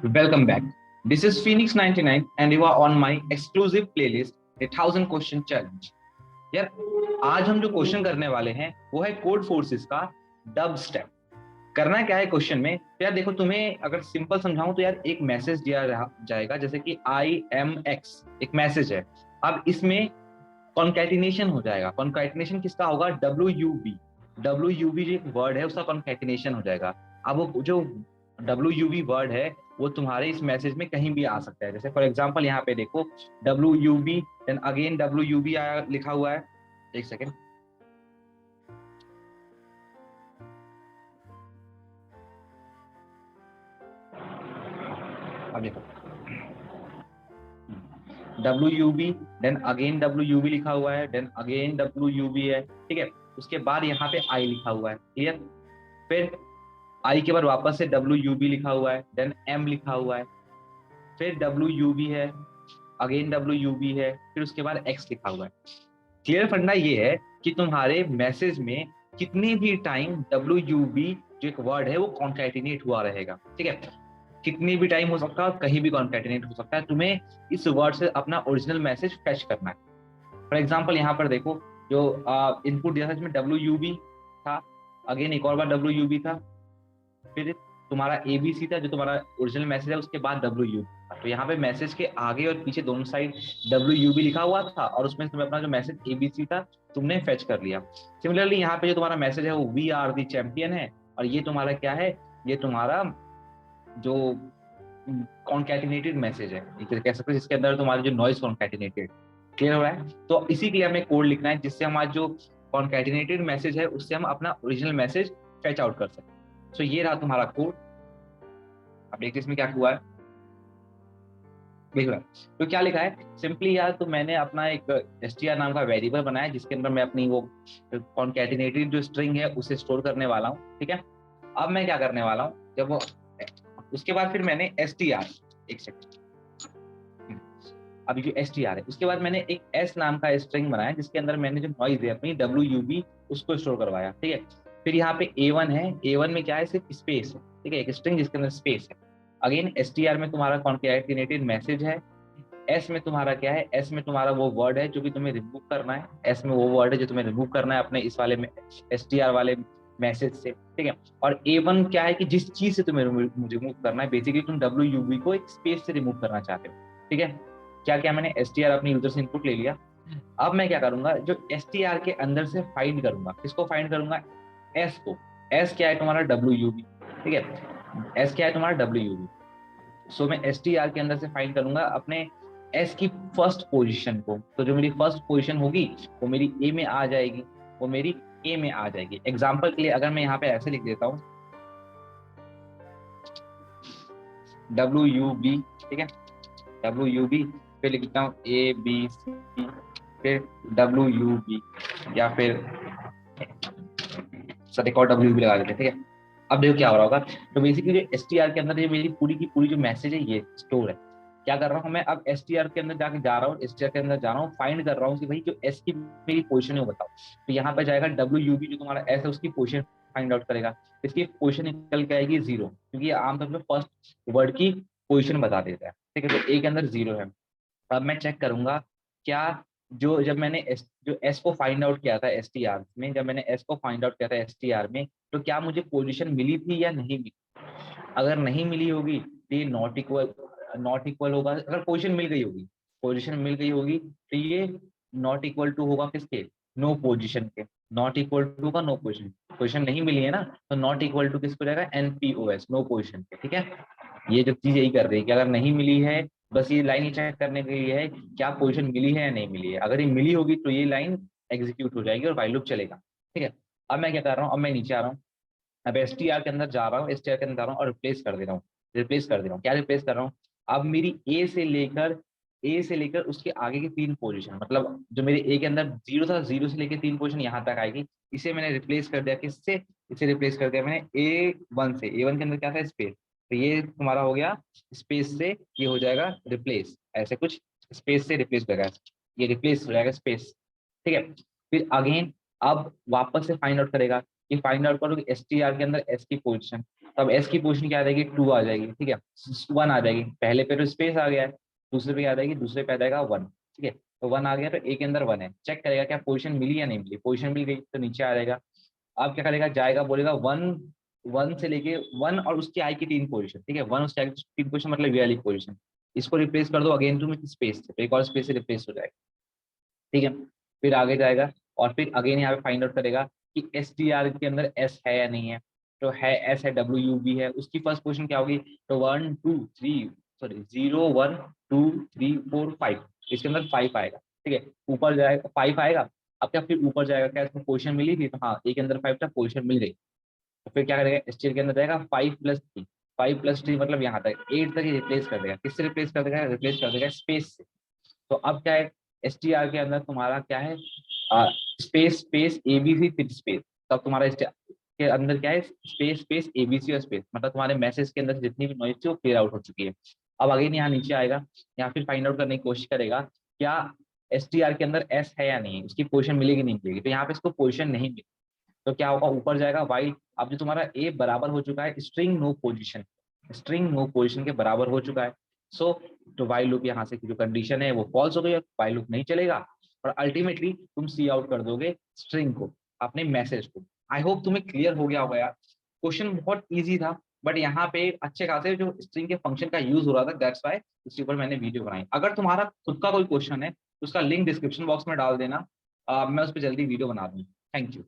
Welcome back. This is Phoenix 99 and you are on my exclusive playlist A Thousand Question Challenge. यार आज हम जो question करने वाले हैं वो है कोड फोर्सेस का डब स्टेप। करना क्या है क्वेश्चन में, तो यार देखो, तुम्हें अगर सिंपल समझाऊं तो यार एक मैसेज दिया जाएगा, जैसे कि IMX एक मैसेज है। अब इसमें कॉन्कैटिनेशन हो जाएगा। कॉन्कैटिनेशन किसका होगा? WUB जो एक वर्ड है उसका कॉन्कैटिनेशन हो जाएगा। अब वो जो WUB वर्ड है वो तुम्हारे इस मैसेज में कहीं भी आ सकता है। जैसे फॉर एग्जांपल यहाँ पे देखो WUB देन अगेन WUB आया लिखा हुआ है। एक सेकेंड, अब देखो WUB देन अगेन WUB लिखा हुआ है, देन अगेन WUB है, ठीक है। उसके बाद यहाँ पे I लिखा हुआ है, क्लियर। फिर I के बाद वापस से WUB लिखा हुआ है, देन M लिखा हुआ है, फिर WUB है, अगेन WUB है, फिर उसके बाद X लिखा हुआ है। क्लियर फंडा ये है कि तुम्हारे मैसेज में कितने भी टाइम WUB जो एक वर्ड है वो कॉन्कैटिनेट हुआ रहेगा, ठीक है। कितनी भी टाइम हो सकता है, कहीं भी कॉन्कैटिनेट हो सकता है। तुम्हें इस वर्ड से अपना ओरिजिनल मैसेज फेच करना है। फॉर एग्जांपल यहाँ पर देखो, जो इनपुट दिया था इसमें WUB था, अगेन एक और बार WUB था, फिर तुम्हारा ABC था जो तुम्हारा ओरिजिनल मैसेज है, उसके बाद WUB था। तो यहाँ पे मैसेज के आगे और पीछे दोनों साइड WUB लिखा हुआ था और उसमें तुम्हें अपना जो मैसेज ABC था तुमने फेच कर लिया। सिमिलरली यहाँ पे जो तुम्हारा मैसेज है वो वी आर दी चैंपियन है, और ये तुम्हारा क्या है? ये तुम्हारा जो कॉन्कैटिनेटेड मैसेज है, कह सकते हैं, जिसके अंदर तुम्हारा जो नॉइज कॉन्कैटिनेटेड। क्लियर हो रहा है? तो इसी के लिए हमें कोड लिखना है जिससे हमारा जो कॉन्कैटिनेटेड मैसेज है उससे हम अपना ओरिजिनल मैसेज फेच आउट कर सकते हैं। सो ये रहा तुम्हारा कोड। अब देखते इसमें क्या हुआ है, देख रहा है। तो क्या लिखा है सिंपली यार, तो मैंने अपना एक str नाम का वेरिएबल बनाया जिसके अंदर मैं अपनी वो कॉन्कैटिनेटेड जो स्ट्रिंग है उसे स्टोर करने वाला हूँ, ठीक है। अब मैं क्या करने वाला हूँ, जब वो उसके बाद फिर मैंने str, एक सेकंड, अभी जो str है उसके बाद मैंने एक s नाम का स्ट्रिंग बनाया जिसके अंदर मैंने जो नॉइज है अपनी WUB उसको स्टोर करवाया, ठीक है। फिर यहाँ पे A1 है, A1 में क्या है? सिर्फ स्पेस है, ठीक है, एक स्ट्रिंग जिसके अंदर स्पेस है। अगेन str में तुम्हारा कॉन्कैटिनेटेड मैसेज है। S में तुम्हारा क्या है? S में तुम्हारा वो वर्ड है जो कि तुम्हें रिमूव करना है। S में वो वर्ड है जो तुम्हें रिमूव करना है अपने इस वाले में str वाले मैसेज से, ठीक है। और A1 क्या है कि जिस चीज से तुम्हें रिमूव करना है, बेसिकली तुम WUB को एक स्पेस से रिमूव करना चाहते हो, ठीक है। क्या क्या मैंने str अपनी यूजर से इनपुट ले लिया। अब मैं क्या करूंगा, जो str के अंदर से फाइंड करूंगा, किसको फाइंड करूंगा? S को। S क्या है? तुम्हारा WUB, ठीक है। S क्या है? तुम्हारा WUB। सो मैं str के अंदर से फाइंड करूंगा अपने S की फर्स्ट पोजीशन को। तो जो मेरी फर्स्ट पोजीशन होगी वो मेरी A में आ जाएगी, वो मेरी A में आ जाएगी। एग्जांपल के लिए अगर मैं यहाँ पे ऐसे लिख देता हूँ WUB, ठीक है, WUB, फिर लिखता हूँ ABC, फिर WUB, या फिर सर एक और WUB लगा देते हैं, ठीक है। अब देखो क्या हो रहा होगा। तो बेसिकली जो str के अंदर ये मेरी पूरी की पूरी जो मैसेज है ये स्टोर है। क्या कर रहा हूँ मैं, अब str के अंदर जाके जा रहा हूँ, str के अंदर जा रहा हूँ, फाइंड कर रहा हूँ कि भाई जो s की मेरी पोजीशन है वो बताओ। तो यहाँ पे जाएगा WUB, जो तुम्हारा s है उसकी पोजीशन फाइंड आउट करेगा। इसकी पोजीशन निकल के आएगी 0, क्योंकि ये आमतौर पर फर्स्ट वर्ड की पोजीशन बता देता है, ठीक है। तो a के अंदर 0 है। अब मैं चेक करूंगा क्या, जो जब मैंने जो S को फाइंड आउट किया था str में, जब मैंने S को फाइंड आउट किया था str में, तो क्या मुझे पोजीशन मिली थी या नहीं मिली। अगर नहीं मिली होगी तो ये नॉट इक्वल होगा। अगर पोजीशन मिल गई होगी, पोजीशन मिल गई होगी तो ये नॉट इक्वल टू होगा किसके? नो पोजीशन के। नॉट इक्वल टू का नो पोजीशन, पोजीशन नहीं मिली है ना, तो नॉट इक्वल टू किसको जाएगा? NPOS, नो पोजीशन के, ठीक है। ये जो चीज यही कर रही है कि अगर नहीं मिली है, बस ये लाइन चेक करने के लिए है क्या पोजीशन मिली है या नहीं मिली है। अगर ये मिली होगी तो ये लाइन एग्जीक्यूट हो जाएगी और व्हाइल लूप चलेगा, ठीक है। अब मैं क्या कर रहा हूँ, अब मैं नीचे आ रहा हूँ, अब str के अंदर जा रहा हूँ, str के अंदर जा रहा हूँ और रिप्लेस कर दे रहा हूँ। रिप्लेस कर दे रहा हूँ, क्या रिप्लेस कर रहा हूँ? अब मेरी ए से लेकर उसके आगे की 3 पोजीशन, मतलब जो मेरे ए के अंदर 0 था, 0 से लेकर 3 पोजीशन यहाँ तक आएगी। इसे मैंने रिप्लेस कर दिया किससे? इसे रिप्लेस कर दिया मैंने A1 से। A1 के अंदर क्या था? स्पेस। तो ये तुम्हारा हो गया स्पेस से, ये हो जाएगा रिप्लेस, ऐसे कुछ स्पेस से रिप्लेस हो जाएगा, ये रिप्लेस हो जाएगा स्पेस, ठीक है। फिर अगेन अब वापस से फाइंड आउट करेगा कि फाइंड आउट करो एस टी आर के अंदर एस की पोजीशन, तो अब एस की पोजीशन क्या आ जाएगी 2 आ जाएगी, ठीक है, 1 आ जाएगी, पहले पे तो स्पेस आ गया है, दूसरे पे क्या आ जाएगी, दूसरे पे आ जाएगा 1, ठीक है, तो 1 आ गया तो ए के अंदर 1 है, चेक करेगा क्या पोजीशन मिली या नहीं मिली, पोजीशन मिल गई तो नीचे आ जाएगा। अब क्या करेगा, जाएगा बोलेगा 1, 1 से लेके 1 और उसकी आई की 3 पोजीशन, ठीक है, 1 उसकी आई की 3 पोजीशन मतलब ये वाली पोजीशन, इसको रिप्लेस कर दो अगेन टू में स्पेस से, तो एक और स्पेस से रिप्लेस हो जाएगा, ठीक है। फिर आगे जाएगा और फिर अगेन यहाँ पे फाइंड आउट करेगा कि एस टी आर के अंदर एस है या नहीं है, तो है, एस है, डब्ल्यू यू बी है, उसकी फर्स्ट पोजीशन क्या होगी, तो 1 2 3 सॉरी 0 1 2 3 4 5, इसके अंदर 5 आएगा, ठीक है, ऊपर जाएगा 5 आएगा। अब क्या फिर ऊपर जाएगा, क्या इसको पोजीशन मिली थी, तो हाँ ए के अंदर 5 था, पोजीशन मिल गई, तो फिर क्या करेगा, एस टी आर के अंदर जाएगा 5 + 3, 5 + 3 मतलब यहाँ तक 8 तक ही रिप्लेस कर देगा, किससे रिप्लेस कर देगा, रिप्लेस कर देगा स्पेस से। तो अब क्या है, एस टी आर के अंदर तुम्हारा क्या है, स्पेस स्पेस एबीसी फिर स्पेस, तब तुम्हारा के अंदर क्या है, स्पेस स्पेस एबीसी और स्पेस, मतलब तुम्हारे मैसेज के अंदर जितनी भी नॉइज थी वो क्लियर आउट हो चुकी है। अब अगेन यहाँ नीचे आएगा, यहाँ फिर फाइंड आउट करने की कोशिश करेगा क्या एस टी आर के अंदर एस है या नहीं, उसकी पोजीशन मिलेगी नहीं मिलेगी, तो यहाँ पे इसको पोजीशन नहीं मिली, तो क्या होगा, ऊपर जाएगा वाइल, अब जो तुम्हारा ए बराबर हो चुका है string no position, string no position के बराबर हो चुका है, सो तो वाइल लूप यहाँ से की जो कंडीशन है वो फॉल्स हो गई, वाइल लूप नहीं चलेगा और अल्टीमेटली तुम सी आउट कर दोगे स्ट्रिंग को, अपने मैसेज को। आई होप तुम्हें क्लियर हो गया होगा यार, क्वेश्चन बहुत ईजी था, बट यहाँ पे अच्छे खासे जो स्ट्रिंग के फंक्शन का यूज हो रहा था, दैट्स व्हाई इसके ऊपर मैंने वीडियो बनाई। अगर तुम्हारा खुद का कोई क्वेश्चन है तो उसका लिंक डिस्क्रिप्शन बॉक्स में डाल देना, मैं उस पर जल्दी वीडियो बना दूंगा। Thank you.